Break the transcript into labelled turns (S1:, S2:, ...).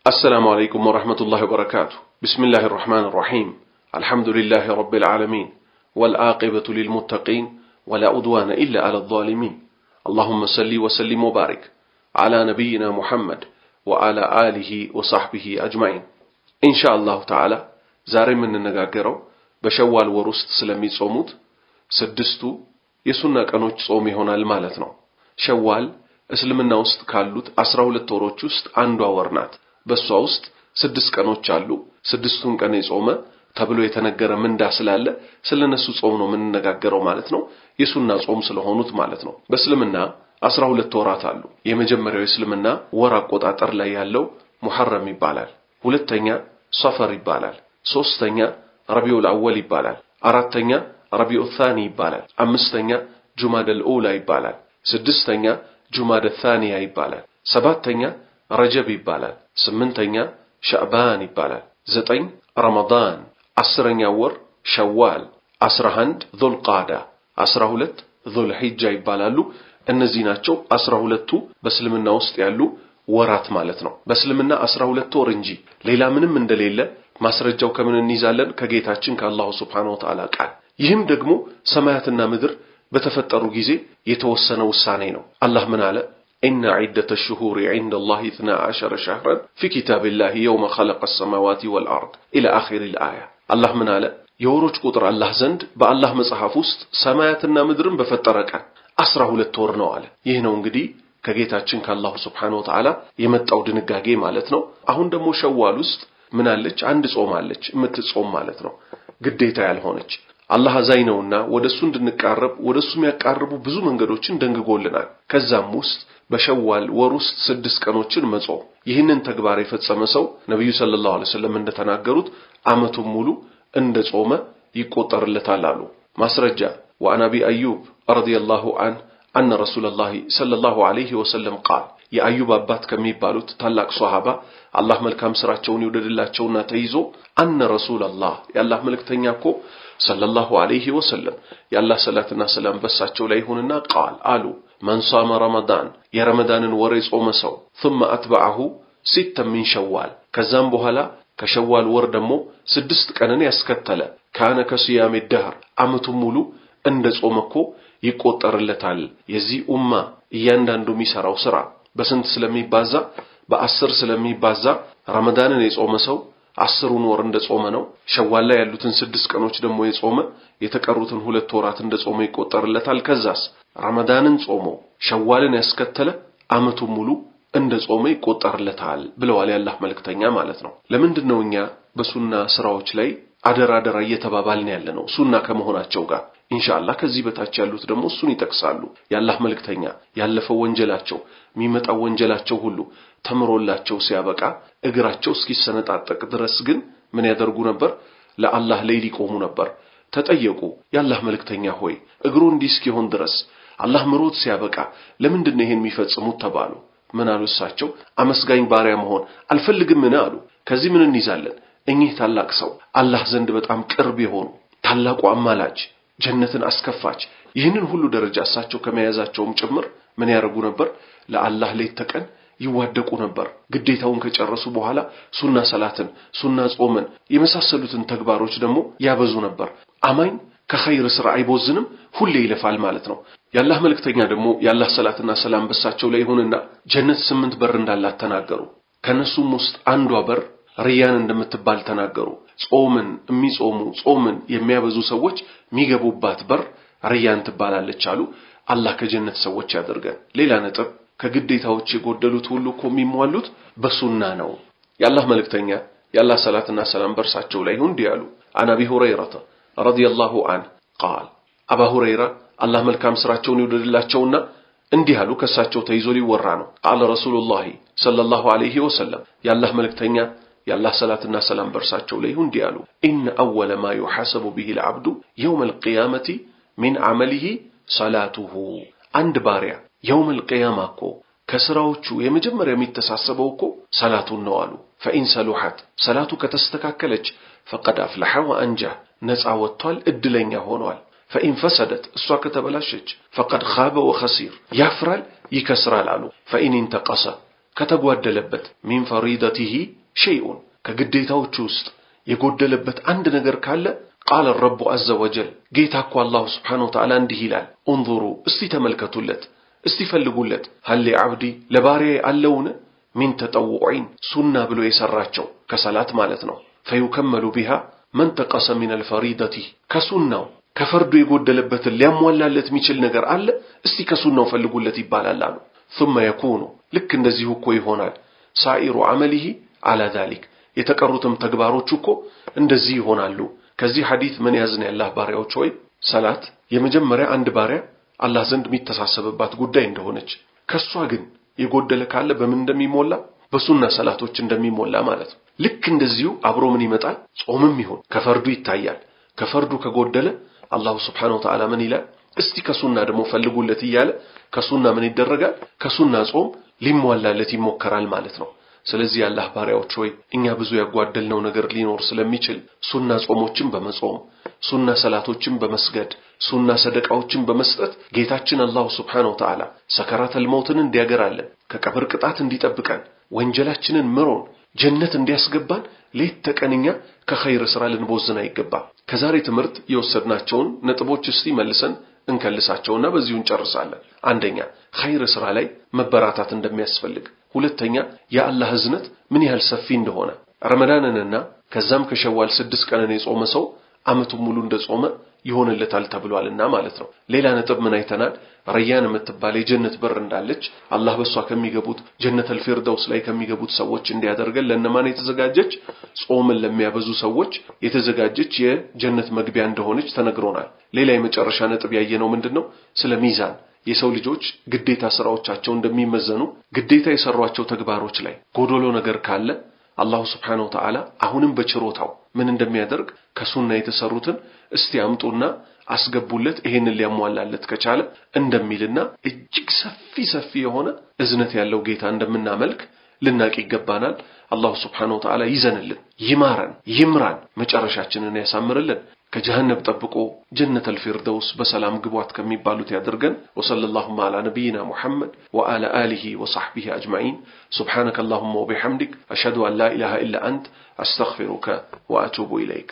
S1: السلام عليكم ورحمة الله وبركاته. بسم الله الرحمن الرحيم. الحمد لله رب العالمين، والعاقبة للمتقين، ولا عدوان إلا على الظالمين. اللهم صل وسلم وبارك على نبينا محمد وعلى آله وصحبه أجمعين. إن شاء الله تعالى زاري من النجاجرو بشوال ورست سلمي صوموت سدستو يسونا كانوش صومي هنا المالتنا. شوال اسلمنا وسط كالوت 12 ወሮች ውስጥ አንዷ ወር ናት። በሷ ውስጥ 6 ቀኖች አሉ። 6ቱን ቀን የጾመ ተብሎ የተነገረ ምንዳ ስላለ ስለነሱ ጾም ነው የምንነጋገረው ማለት ነው። የሱና ጾም ስለሆኑት ማለት ነው። በእስልምና 12 ወራት አሉ። የመጀመሪያው እስልምና ወር አቆጣጠር ላይ ያለው ሙሐረም ይባላል። ሁለተኛ ሶፈር ይባላል። ሶስተኛ ረቢዑል አወል ይባላል። አራተኛ ረቢዑል ታኒ ይባላል። አምስተኛ ጁማደል ኡላ ይባላል። ስድስተኛ ጁማደ ታኒያ ይባላል። ሰባተኛ ረጀብ ይባላል። ስምንተኛ ሻዕባን ይባላል። 9 ረመዳን፣ 10ኛ ወር ሸዋል፣ 11 ዙልቃዳ፣ 12 ዙልሂጃ ይባላሉ። እነዚህ ናቸው 12ቱ በእስልምና ውስጥ ያሉ ወራት ማለት ነው። በእስልምና 12 ወር እንጂ ሌላ ምንም እንደሌለ ማስረጃው ከምን እንይዛለን? ከጌታችን ከአላሁ ሱብሓነሁ ወተዓላ ቃል። ይህም ደግሞ ሰማያትና ምድር በተፈጠሩ ጊዜ የተወሰነ ውሳኔ ነው። አላህ ምን አለ? إن عدة الشهور عند الله 12 شهرا في كتاب الله يوم خلق السماوات والأرض إلى آخر الآية. الله من على يوروج قطر الله زند بالله مصحف وسط سماياتنا مدرن بفتركا 12 ወር ነው አለ። ይህ ነው እንግዲህ ከጌታችን ከአላሁ ሱብሓነሁ ወተዓላ የመጣው ድንጋጌ ማለት ነው። አሁን ደግሞ ሸዋል ውስጥ ምን አለች? አንድ ጾም አለች የምትጾም ማለት ነው፣ ግዴታ ያልሆነች። አላህ አዛኝ ነውና ወደሱ እንድንቃረብ ወደሱ የሚያቃርቡ ብዙ መንገዶችን ደንግጎልናል። ከዛም ውስጥ በሸዋል ወር ውስጥ 6 ቀኖችን መጾም። ይህንን ተግባር የፈጸመ ሰው ነብዩ ሰለላሁ ዐለይሂ ወሰለም እንደተናገሩት አመቱን ሙሉ እንደጾመ ይቆጠርለታል አሉ። ማስረጃ ወአን አቢ አዩብ ረዲየላሁ ዐንሁ አነ ረሱላላህ ሰለላሁ ዐለይሂ ወሰለም ቃል የአዩብ አባት ከሚባሉት ታላቅ ሷሃባ አላህ መልካም ስራቸውን ይወደድላቸውና ተይዞ አነ ረሱላላህ የአላህ መልእክተኛ እኮ ሰለላሁ ዐለይሂ ወሰለም የአላህ ሰላትና ሰላም በሳቸው ላይ ይሁንና ቃል አሉ من صام رمضان يا رمضان وري صوم سو ثم أتبعه 6 من شوال كزام بوهلا كشوال ور دمو 6 ቀንን ያስከተለ كان كصيام الدهر አመቱ ሙሉ እንደ ጾመኮ ይቆጠርለታል። የዚህ ኡማ እያንዳንዱ የሚሰራው ስራ በስንት ስለሚባዛ በ10 ስለሚባዛ ረመዳንን የጾመ ሰው 10ን ወር እንደ ጾመ ነው። ሸዋል ላይ ያሉትን 6 ቀኖች ደግሞ የጾመ የተቀሩትን 2 ወራት እንደ ጾመ ይቆጠርለታል። ከዛስ ረመዳንን ጾሞ ሸዋልን ያስከተለ አመቱ ሙሉ እንደ ጾመ ይቆጠርለታል ብለዋል የአላህ መልእክተኛ ማለት ነው። ለምንድን ነው እኛ በሱና ስራዎች ላይ አደራ እየተባባልን ያለነው? ሱና ከመሆናቸው ጋር ኢንሻአላህ ከዚህ በታች ያሉት ደግሞ እሱን ይጠቅሳሉ። የአላህ መልእክተኛ ያለፈው ወንጀላቸው የሚመጣው ወንጀላቸው ሁሉ ተምሮላቸው ሲያበቃ እግራቸው እስኪሰነጣጠቅ ድረስ ግን ምን ያደርጉ ነበር? ለአላህ ሌሊት ይቆሙ ነበር። ተጠየቁ፣ የአላህ መልእክተኛ ሆይ እግሩ እንዲህ እስኪሆን ድረስ አላህ ምሮት ሲያበቃ ለምንድን ነው ይሄን የሚፈጽሙት ተባሉ። ምን አሉ እሳቸው? አመስጋኝ ባሪያ መሆን አልፈልግም አሉ። ከዚህ ምን እንይዛለን? እኚህ ታላቅ ሰው አላህ ዘንድ በጣም ቅርብ የሆኑ ታላቁ አማላጅ ጀነትን አስከፋች ይህንን ሁሉ ደረጃ እሳቸው ከመያዛቸውም ጭምር ምን ያደርጉ ነበር? ለአላህ ሌት ተቀን ይዋደቁ ነበር። ግዴታውን ከጨረሱ በኋላ ሱና ሰላትን፣ ሱና ጾምን የመሳሰሉትን ተግባሮች ደግሞ ያበዙ ነበር። አማኝ ከኸይር ስራ አይቦዝንም፣ ሁሌ ይለፋል ማለት ነው። የአላህ መልእክተኛ ደግሞ የአላህ ሰላትና ሰላም በሳቸው ላይ ይሁንና ጀነት 8 በር እንዳላት ተናገሩ። ከነሱም ውስጥ አንዷ በር ሪያን እንደምትባል ተናገሩ። ጾምን የሚጾሙ ጾምን የሚያበዙ ሰዎች የሚገቡባት በር ሪያን ትባላለች አሉ። አላህ ከጀነት ሰዎች ያደርገን። ሌላ ነጥብ ከግዴታዎች የጎደሉት ሁሉ እኮ የሚሟሉት በሱና ነው። የአላህ መልእክተኛ የአላህ ሰላትና ሰላም በርሳቸው ላይ ይሁን እንዲህ አሉ። አን አቢ ሁረይራ ረዲየላሁ ዐንሁ ቃል አባ ሁረይራ አላህ መልካም ስራቸውን ይወደድላቸውና እንዲህ አሉ። ከሳቸው ተይዞ ሊወራ ነው። ቃለ ረሱሉላህ ሰለላሁ ዐለይሂ ወሰለም የአላህ መልእክተኛ የአላህ ሰላትና ሰላም በርሳቸው ላይ ይሁን እንዲህ አሉ። ኢነ አወለ ማ ዩሐሰቡ ቢሂ አልዓብዱ የውመል ቂያመቲ ሚን ዐመሊሂ ሰላቱሁ። አንድ ባሪያ የውመል ቂያማ እኮ ከስራዎቹ የመጀመሪያ የሚተሳሰበው እኮ ሰላቱን ነው አሉ። ፈኢን ሰሉሐት ሰላቱ ከተስተካከለች ፈቀድ አፍለሐ ወአንጃህ ነፃ ወጥቷል፣ እድለኛ ሆኗል። ፈኢን ፈሰደት እሷ ከተበላሸች ፈቀድ ኻበ ወኸሲር ያፍራል፣ ይከስራል አሉ። ፈኢን እንተቀሰ ከተጓደለበት ሚን ፈሪደቲሂ ሸይኡን ከግዴታዎቹ ውስጥ የጎደለበት አንድ ነገር ካለ ቃለ ረቡ ዐዘ ወጀል ጌታ እኮ አላሁ ስብሓነሁ ወተዓላ እንዲህ ይላል እንዙሩ እስቲ ተመልከቱለት እስቲ ፈልጉለት ሀል ሊዐብዲ ለባሪያዬ አለውን ሚን ተጠውዒን ሱና ብሎ የሰራቸው ከሰላት ማለት ነው ፈዩከመሉ ቢሃ መን ተቀሰ ሚነል ፈሪደቲ ከሱናው ከፈርዱ የጎደለበትን ሊያሟላለት የሚችል ነገር አለ እስቲ ከሱናው ፈልጉለት ይባላል አሉ ثم يكون ልክ እንደዚሁ እኮ ይሆናል ሳኢሩ ዐመሊሂ ዐላ ዛሊክ የተቀሩትም ተግባሮች እኮ እንደዚህ ይሆናሉ ከዚህ ሐዲስ ምን ያዝን ያላህ ባሪያዎች ሆይ ሰላት የመጀመሪያ አንድ ባሪያ አላህ ዘንድ የሚተሳሰብባት ጉዳይ እንደሆነች ከሷ ግን የጎደለ ካለ በምን እንደሚሞላ በሱና ሰላቶች እንደሚሞላ ማለት ነው ልክ እንደዚሁ አብሮ ምን ይመጣል ጾምም ይሁን ከፈርዱ ይታያል ከፈርዱ ከጎደለ አላሁ ስብሓነሁ ወተዓላ ምን ይላል እስቲ ከሱና ደግሞ ፈልጉለት ይያለ ከሱና ምን ይደረጋል ከሱና ጾም ሊሟላለት ይሞከራል ማለት ነው ስለዚህ አላህ ባሪያዎች ሆይ እኛ ብዙ ያጓደልነው ነገር ሊኖር ስለሚችል ሱና ጾሞችን በመጾም ሱና ሰላቶችን በመስገድ ሱና ሰደቃዎችን በመስጠት ጌታችን አላሁ ስብሓነሁ ወተዓላ ሰከራተል መውትን እንዲያገራለን ከቀብር ቅጣት እንዲጠብቀን ወንጀላችንን ምሮን ጀነት እንዲያስገባን ሌት ተቀንኛ ከኸይር ስራ ልንቦዝን አይገባም ከዛሬ ትምህርት የወሰድናቸውን ነጥቦች እስቲ መልሰን እንከልሳቸውና በዚሁ እንጨርሳለን አንደኛ ኸይር ስራ ላይ መበራታት እንደሚያስፈልግ ሁለተኛ የአላህ እዝነት ምን ያህል ሰፊ እንደሆነ ረመዳንንና ከዛም ከሸዋል 6 ቀንን የጾመ ሰው አመቱን ሙሉ እንደጾመ ይሆንለታል ተብሏልና ማለት ነው ሌላ ነጥብ ምን አይተናል ረያን የምትባል የጀነት በር እንዳለች አላህ በሷ ከሚገቡት ጀነተል ፊርደውስ ላይ ከሚገቡት ሰዎች እንዲያደርገን ለነማን የተዘጋጀች ጾምን ለሚያበዙ ሰዎች የተዘጋጀች የጀነት መግቢያ እንደሆነች ተነግሮናል ሌላ የመጨረሻ ነጥብ ያየነው ምንድነው ስለ ሚዛን የሰው ልጆች ግዴታ ስራዎቻቸው እንደሚመዘኑ ግዴታ የሰሯቸው ተግባሮች ላይ ጎዶሎ ነገር ካለ አላሁ ስብሓነሁ ወተዓላ አሁንም በችሮታው ምን እንደሚያደርግ ከሱና የተሰሩትን እስቲ አምጡና አስገቡለት ይሄንን ሊያሟላለት ከቻለ እንደሚልና እጅግ ሰፊ የሆነ እዝነት ያለው ጌታ እንደምናመልክ ልናቅ ይገባናል አላሁ ስብሓነሁ ወተዓላ ይዘንልን ይማረን ይምራን መጨረሻችንን ያሳምርልን ከጀሃነም ጠብቆ ጀነተል ፊርደውስ በሰላም ግቧት ከሚባሉት ያድርገን ወሰለላሁ ዐላ ነቢይና ሙሐመድ ወዐላ አሊሂ ወሰሕቢሂ አጅመዒን ሱብሓነከ አላሁመ ወቢሐምዲክ አሽሀዱ አን ላ ኢላሃ ኢላ አንተ አስተግፊሩከ ወአቱቡ ኢለይክ